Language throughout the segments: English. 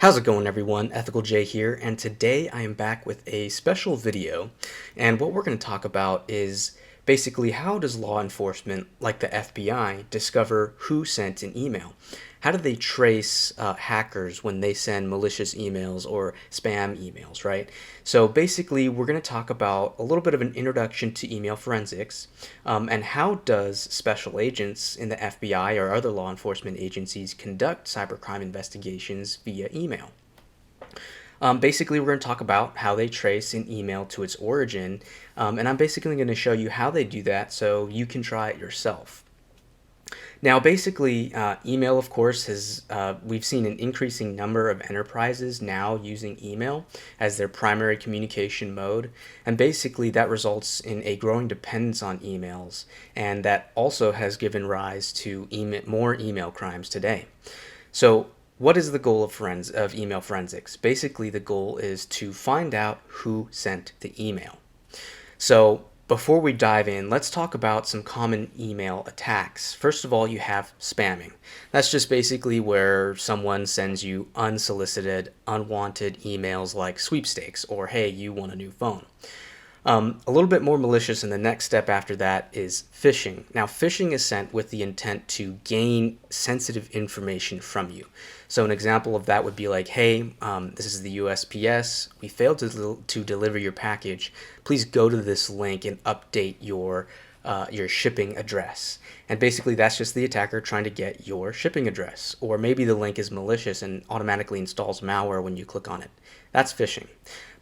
How's it going, everyone? Ethical J here, and today I am back with a special video. And what we're going to talk about is basically how does law enforcement, like the FBI, discover who sent an email? How do they trace hackers when they send malicious emails or spam emails, right? So basically, we're going to talk about a little bit of an introduction to email forensics, and how does special agents in the FBI or other law enforcement agencies conduct cybercrime investigations via email. Basically, we're going to talk about how they trace an email to its origin, and I'm basically going to show you how they do that so you can try it yourself. Now, basically, email, of course, we've seen an increasing number of enterprises now using email as their primary communication mode, and basically that results in a growing dependence on emails, and that also has given rise to more email crimes today. So, what is the goal of email forensics? Basically, the goal is to find out who sent the email. So, before we dive in, let's talk about some common email attacks. First of all, you have spamming. That's just basically where someone sends you unsolicited, unwanted emails like sweepstakes or, hey, you want a new phone. A little bit more malicious, and the next step after that is phishing. Now, phishing is sent with the intent to gain sensitive information from you. So an example of that would be like, hey, this is the USPS. We failed to deliver your package. Please go to this link and update your shipping address. And basically that's just the attacker trying to get your shipping address. Or maybe the link is malicious and automatically installs malware when you click on it. That's phishing.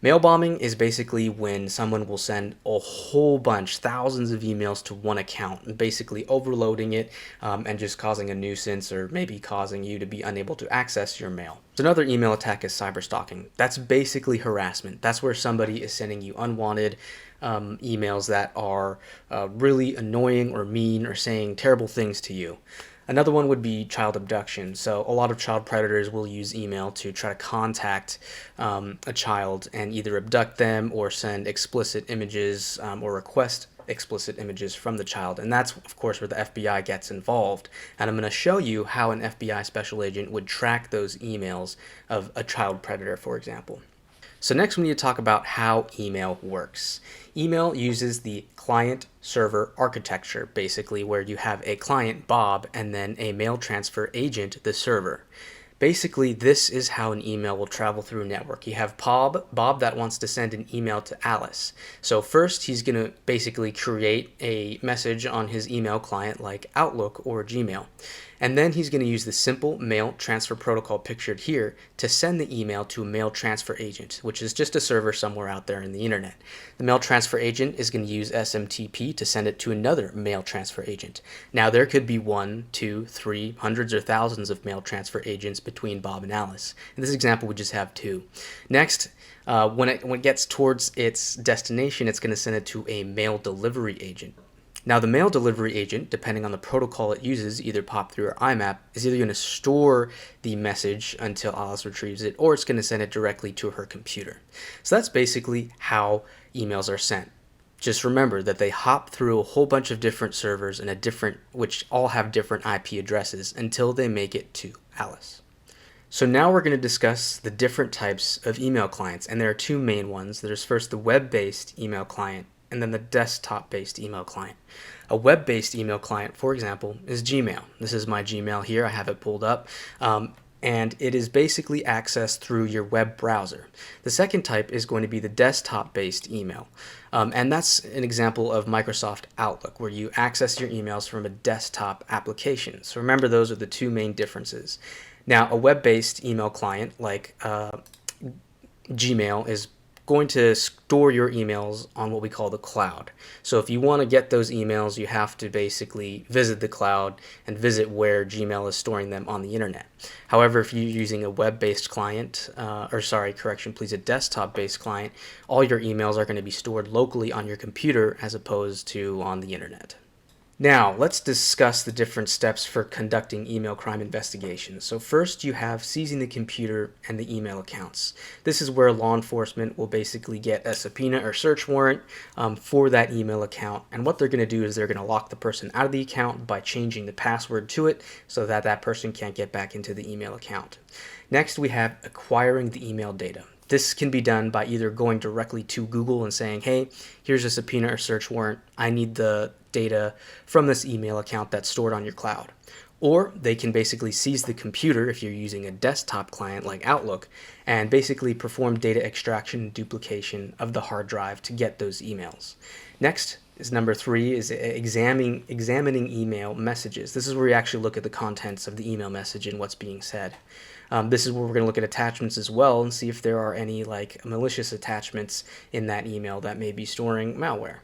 Mail bombing is basically when someone will send a whole bunch, thousands of emails to one account, and basically overloading it and just causing a nuisance or maybe causing you to be unable to access your mail. So another email attack is cyberstalking. That's basically harassment. That's where somebody is sending you unwanted emails that are really annoying or mean or saying terrible things to you. Another one would be child abduction. So a lot of child predators will use email to try to contact a child and either abduct them or send explicit images or request explicit images from the child. And that's, of course, where the FBI gets involved. And I'm going to show you how an FBI special agent would track those emails of a child predator, for example. So next we need to talk about how email works. Email uses the client-server architecture, basically, where you have a client, Bob, and then a mail transfer agent, the server. Basically, this is how an email will travel through a network. You have Bob that wants to send an email to Alice. So first, he's going to basically create a message on his email client like Outlook or Gmail. And then he's going to use the simple mail transfer protocol pictured here to send the email to a mail transfer agent, which is just a server somewhere out there in the internet. The mail transfer agent is going to use SMTP to send it to another mail transfer agent. Now, there could be 1, 2, 3, hundreds or thousands of mail transfer agents between Bob and Alice. In this example, we just have 2. Next, when it gets towards its destination, it's going to send it to a mail delivery agent. Now, the mail delivery agent, depending on the protocol it uses, either POP3 or IMAP, is either going to store the message until Alice retrieves it, or it's going to send it directly to her computer. So that's basically how emails are sent. Just remember that they hop through a whole bunch of different servers which all have different IP addresses until they make it to Alice. So now we're going to discuss the different types of email clients, and there are 2 main ones. There's first the web-based email client, and then the desktop-based email client. A web-based email client, for example, is Gmail. This is my Gmail here. I have it pulled up. And it is basically accessed through your web browser. The second type is going to be the desktop-based email. And that's an example of Microsoft Outlook, where you access your emails from a desktop application. So remember, those are the 2 main differences. Now, a web-based email client like Gmail is going to store your emails on what we call the cloud. So if you want to get those emails, you have to basically visit the cloud and visit where Gmail is storing them on the internet. However, if you're using a web-based client, a desktop-based client, all your emails are going to be stored locally on your computer as opposed to on the internet. Now, let's discuss the different steps for conducting email crime investigations. So first, you have seizing the computer and the email accounts. This is where law enforcement will basically get a subpoena or search warrant for that email account. And what they're going to do is they're going to lock the person out of the account by changing the password to it so that that person can't get back into the email account. Next, we have acquiring the email data. This can be done by either going directly to Google and saying, hey, here's a subpoena or search warrant. I need the data from this email account that's stored on your cloud. Or they can basically seize the computer if you're using a desktop client like Outlook and basically perform data extraction and duplication of the hard drive to get those emails. Next is number 3 is examining email messages. This is where you actually look at the contents of the email message and what's being said. This is where we're going to look at attachments as well and see if there are any like malicious attachments in that email that may be storing malware.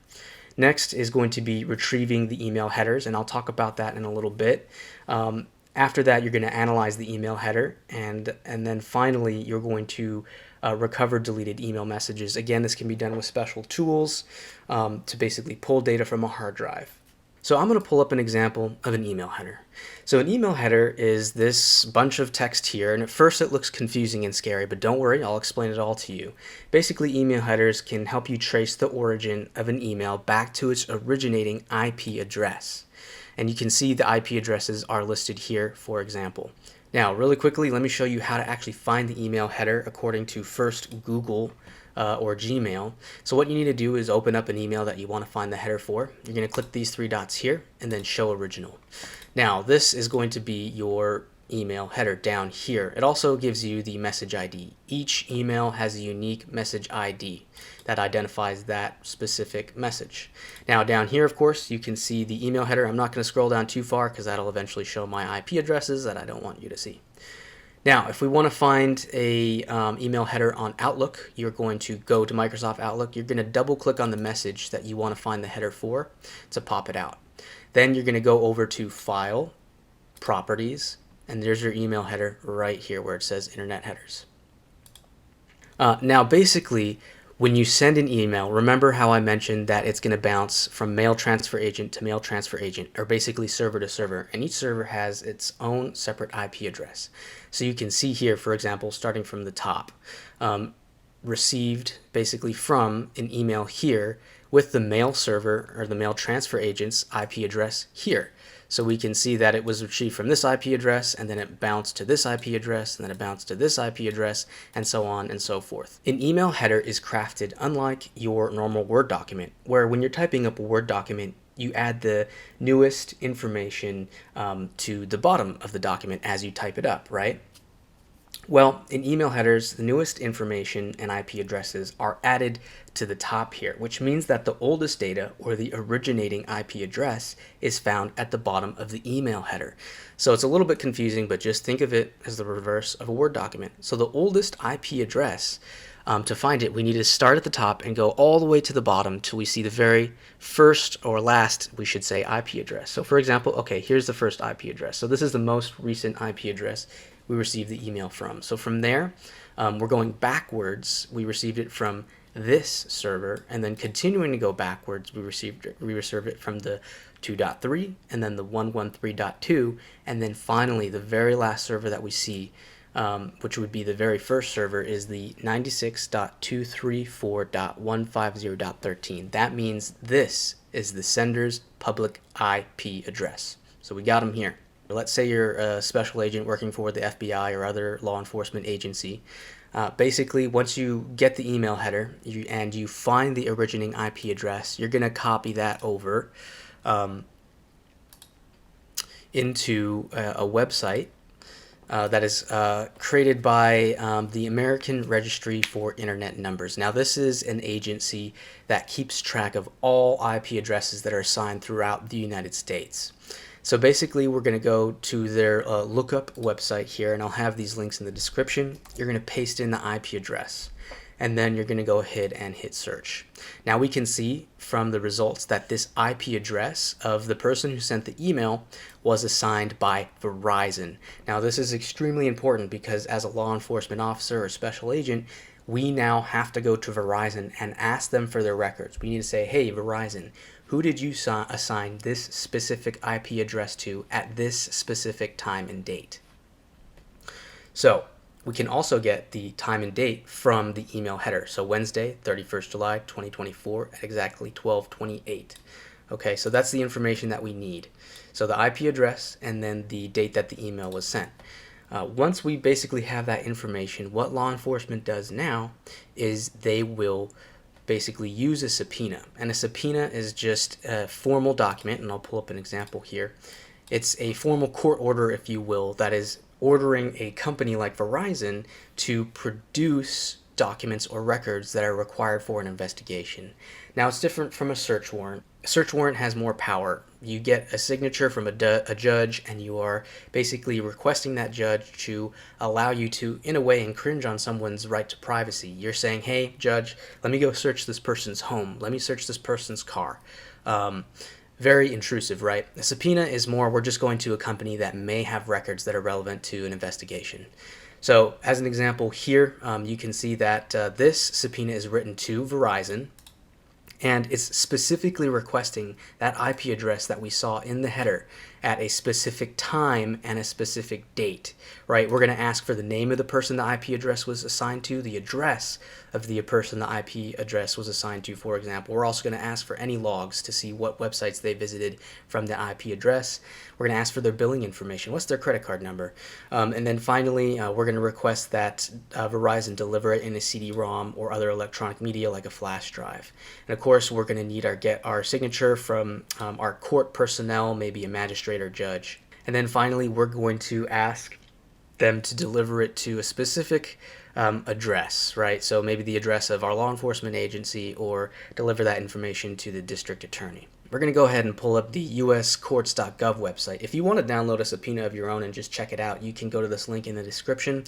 Next is going to be retrieving the email headers, and I'll talk about that in a little bit. After that, you're going to analyze the email header, and then finally, you're going to recover deleted email messages. Again, this can be done with special tools to basically pull data from a hard drive. So I'm going to pull up an example of an email header. So an email header is this bunch of text here, and at first it looks confusing and scary, but don't worry, I'll explain it all to you. Basically, email headers can help you trace the origin of an email back to its originating IP address. And you can see the IP addresses are listed here, for example. Now, really quickly, let me show you how to actually find the email header according to first Google or Gmail. So what you need to do is open up an email that you want to find the header for. You're going to click these 3 dots here and then show original. Now, this is going to be your email header down here. It also gives you the message ID. Each email has a unique message ID that identifies that specific message. Now down here, of course, you can see the email header. I'm not going to scroll down too far because that'll eventually show my IP addresses that I don't want you to see. Now, if we want to find a email header on Outlook, you're going to go to Microsoft Outlook. You're going to double click on the message that you want to find the header for to pop it out. Then you're going to go over to File, Properties, and there's your email header right here where it says Internet Headers. Now, basically, when you send an email, remember how I mentioned that it's going to bounce from mail transfer agent to mail transfer agent, or basically server to server, and each server has its own separate IP address. So you can see here, for example, starting from the top, received basically from an email here with the mail server or the mail transfer agent's IP address here. So we can see that it was retrieved from this IP address, and then it bounced to this IP address, and then it bounced to this IP address, and so on and so forth. An email header is crafted unlike your normal Word document, where when you're typing up a Word document, you add the newest information to the bottom of the document as you type it up, right? Well, in email headers, the newest information and IP addresses are added to the top here, which means that the oldest data or the originating IP address is found at the bottom of the email header. So it's a little bit confusing, but just think of it as the reverse of a Word document. So the oldest IP address, to find it, we need to start at the top and go all the way to the bottom till we see the very first or last, we should say, IP address. So for example, okay, here's the first IP address. So this is the most recent IP address we received the email from. So from there, we're going backwards. We received it from this server, and then continuing to go backwards, we received it from the 2.3 and then the 113.2, and then finally the very last server that we see, which would be the very first server, is the 96.234.150.13. That means this is the sender's public IP address. So we got them here. Let's say you're a special agent working for the FBI or other law enforcement agency. Basically, once you get the email header and you find the originating IP address, you're going to copy that over into a website that is created by the American Registry for Internet Numbers. Now, this is an agency that keeps track of all IP addresses that are assigned throughout the United States. So basically, we're going to go to their lookup website here, and I'll have these links in the description. You're going to paste in the IP address, and then you're going to go ahead and hit search. Now we can see from the results that this IP address of the person who sent the email was assigned by Verizon. Now this is extremely important because as a law enforcement officer or special agent, we now have to go to Verizon and ask them for their records. We need to say, hey, Verizon, who did you assign this specific IP address to at this specific time and date? So we can also get the time and date from the email header. So Wednesday, 31st July, 2024 at exactly 12:28. Okay, so that's the information that we need. So the IP address and then the date that the email was sent. Once we basically have that information, what law enforcement does now is they will basically use a subpoena. And a subpoena is just a formal document, and I'll pull up an example here. It's a formal court order, if you will, that is ordering a company like Verizon to produce documents or records that are required for an investigation. Now, it's different from a search warrant. A search warrant has more power. You get a signature from a judge, and you are basically requesting that judge to allow you to, in a way, infringe on someone's right to privacy. You're saying, hey, judge, let me go search this person's home. Let me search this person's car. Very intrusive, right? A subpoena is more, we're just going to a company that may have records that are relevant to an investigation. So as an example here, you can see that this subpoena is written to Verizon, and it's specifically requesting that IP address that we saw in the header at a specific time and a specific date, right? We're going to ask for the name of the person the IP address was assigned to, the address of the person the IP address was assigned to, for example. We're also going to ask for any logs to see what websites they visited from the IP address. We're going to ask for their billing information. What's their credit card number? And then finally, we're going to request that Verizon deliver it in a CD-ROM or other electronic media like a flash drive. And of course, we're going to get our signature from our court personnel, maybe a magistrate or judge. And then finally, we're going to ask them to deliver it to a specific address, right? So maybe the address of our law enforcement agency, or deliver that information to the district attorney. We're going to go ahead and pull up the uscourts.gov website. If you want to download a subpoena of your own and just check it out, you can go to this link in the description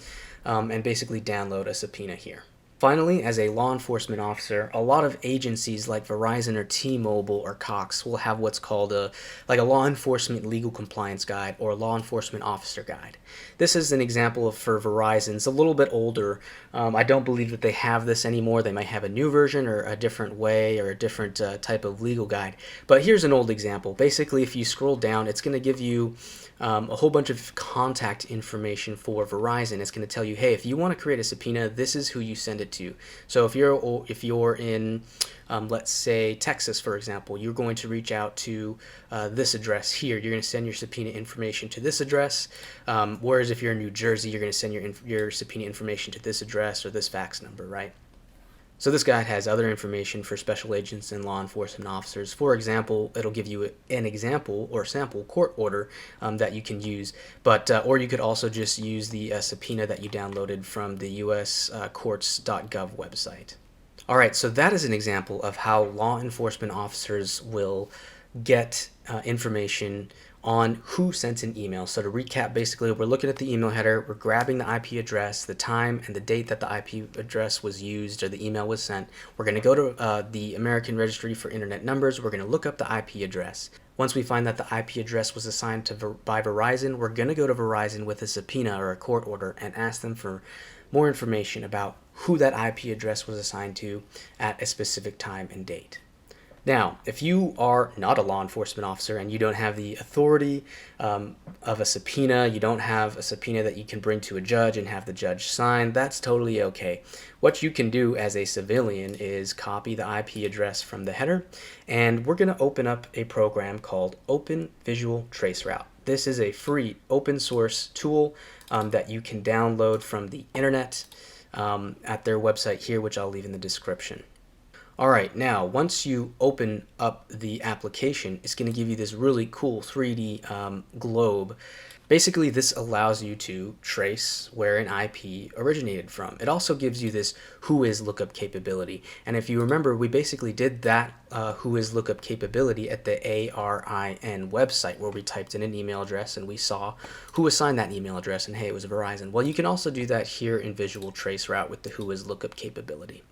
and basically download a subpoena here. Finally, as a law enforcement officer, a lot of agencies like Verizon or T-Mobile or Cox will have what's called a law enforcement legal compliance guide or a law enforcement officer guide. This is an example for Verizon. It's a little bit older. I don't believe that they have this anymore. They might have a new version or a different way or a different type of legal guide. But here's an old example. Basically, if you scroll down, it's going to give you a whole bunch of contact information for Verizon. It's going to tell you, hey, if you want to create a subpoena, this is who you send it to. So if you're in, let's say, Texas, for example, you're going to reach out to this address here. You're going to send your subpoena information to this address. Whereas if you're in New Jersey, you're going to send your subpoena information to this address or this fax number, right? So this guide has other information for special agents and law enforcement officers. For example, it'll give you an example or sample court order that you can use, or you could also just use the subpoena that you downloaded from the uscourts.gov website. All right, so that is an example of how law enforcement officers will get information on who sent an email. So to recap, basically, we're looking at the email header, we're grabbing the IP address, the time and the date that the IP address was used or the email was sent. We're going to go to the American Registry for Internet Numbers. We're going to look up the IP address. Once we find that the IP address was assigned by Verizon, we're going to go to Verizon with a subpoena or a court order and ask them for more information about who that IP address was assigned to at a specific time and date. Now, if you are not a law enforcement officer and you don't have the authority of a subpoena, you don't have a subpoena that you can bring to a judge and have the judge sign, that's totally okay. What you can do as a civilian is copy the IP address from the header, and we're going to open up a program called Open Visual Traceroute. This is a free open source tool that you can download from the internet at their website here, which I'll leave in the description. Alright, now once you open up the application, it's going to give you this really cool 3D globe. Basically, this allows you to trace where an IP originated from. It also gives you this whois lookup capability. And if you remember, we basically did that whois lookup capability at the ARIN website, where we typed in an email address and we saw who assigned that email address, and hey, it was Verizon. Well, you can also do that here in Visual Traceroute with the whois lookup capability.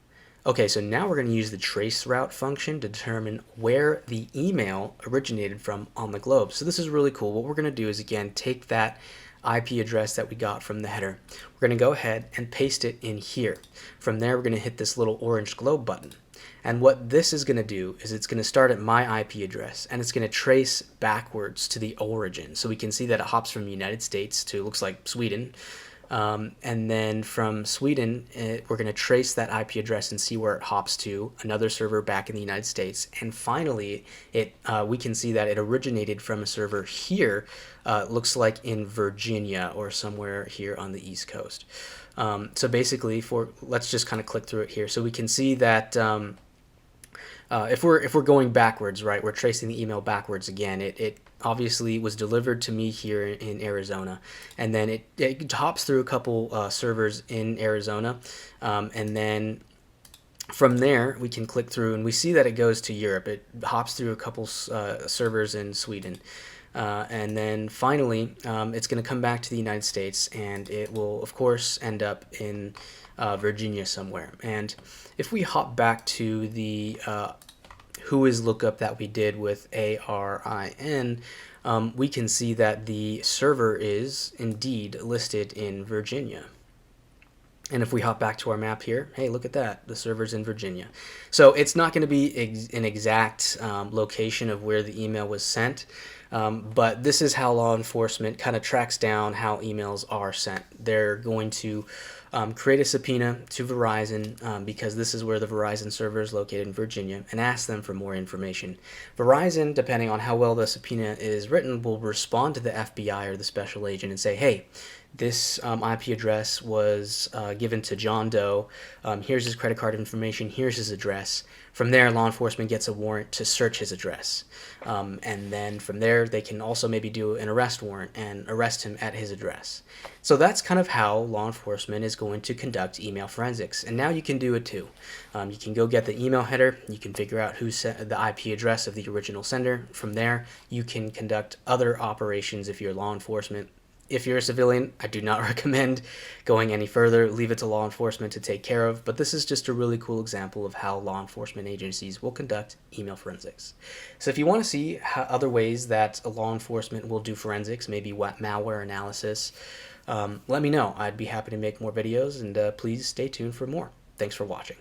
Okay, so now we're going to use the traceroute function to determine where the email originated from on the globe. So this is really cool. What we're going to do is, again, take that IP address that we got from the header. We're going to go ahead and paste it in here. From there, we're going to hit this little orange globe button. And what this is going to do is it's going to start at my IP address, and it's going to trace backwards to the origin. So we can see that it hops from the United States to, looks like, Sweden. And then from Sweden, we're going to trace that IP address and see where it hops to another server back in the United States. And finally, we can see that it originated from a server here, looks like in Virginia or somewhere here on the East Coast. So basically, let's just kind of click through it here. So we can see that if we're going backwards, right, we're tracing the email backwards again. It obviously was delivered to me here in Arizona, and then it hops through a couple servers in Arizona, and then from there we can click through and we see that it goes to Europe. It hops through a couple servers in Sweden. And then finally, it's going to come back to the United States, and it will, of course, end up in Virginia somewhere. And if we hop back to the whois lookup that we did with ARIN, we can see that the server is indeed listed in Virginia. And if we hop back to our map here, hey, look at that. The server's in Virginia. So it's not going to be an exact location of where the email was sent, but this is how law enforcement kind of tracks down how emails are sent. They're going to create a subpoena to Verizon because this is where the Verizon server is located in Virginia, and ask them for more information. Verizon, depending on how well the subpoena is written, will respond to the FBI or the special agent and say, hey, this IP address was given to John Doe. Here's his credit card information. Here's his address. From there, law enforcement gets a warrant to search his address. And then from there, they can also maybe do an arrest warrant and arrest him at his address. So that's kind of how law enforcement is going to conduct email forensics. And now you can do it too. You can go get the email header. You can figure out who sent the IP address of the original sender. From there, you can conduct other operations if you're law enforcement. If you're a civilian, I do not recommend going any further. Leave it to law enforcement to take care of. But this is just a really cool example of how law enforcement agencies will conduct email forensics. So if you want to see other ways that law enforcement will do forensics, maybe malware analysis, let me know. I'd be happy to make more videos, and please stay tuned for more. Thanks for watching.